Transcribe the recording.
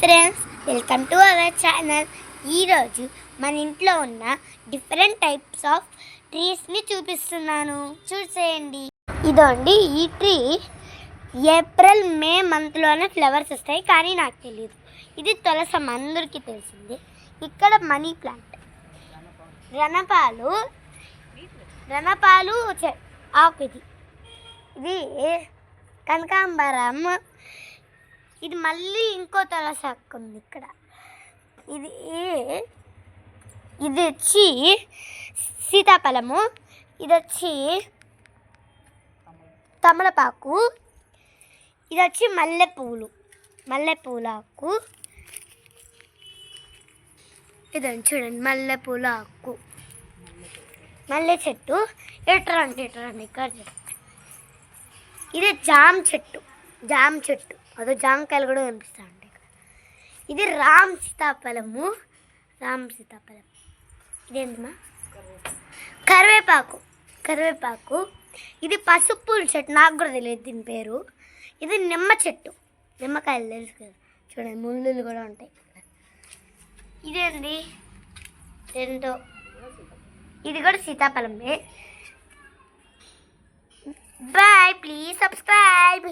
Friends, welcome to our channel. ఈరోజు మన ఇంట్లో ఉన్న డిఫరెంట్ టైప్స్ ఆఫ్ ట్రీస్ని చూపిస్తున్నాను, చూసేయండి. ఇదండి, ఈ ట్రీ ఏప్రిల్ మే మంత్లోనే ఫ్లవర్స్ వస్తాయి, కానీ నాకు తెలియదు. ఇది తులసం, అందరికీ తెలిసింది. ఇక్కడ మనీ ప్లాంట్, రణపాలు ఆకు. ఇది కనకాంబరం. ఇది మళ్ళీ ఇంకో తులసాకు ఉంది ఇక్కడ. ఇది వచ్చి సీతాఫలము. ఇది వచ్చి తమలపాకు. ఇది వచ్చి మల్లెపూల ఆకు. ఇదండి, చూడండి, మల్లెపూల ఆకు, మల్లె చెట్టు. ఎట్రండి ఇక్కడ. ఇది జామ చెట్టు. అదో జామకాయలు కూడా కనిపిస్తూ ఉంటాయి ఇక్కడ. ఇది రామ్ సీతాఫలం. ఇదేంటమ్మా? కరివేపాకు. ఇది పసుపు చెట్టు, నాకు కూడా తెలియదు దీని పేరు. ఇది నిమ్మ చెట్టు, నిమ్మకాయలు తెలుసు కదా, చూడండి, ముళ్ళులు కూడా ఉంటాయి. ఇదేంటి ఏంటో, ఇది కూడా సీతాఫలమే. Bye, please subscribe.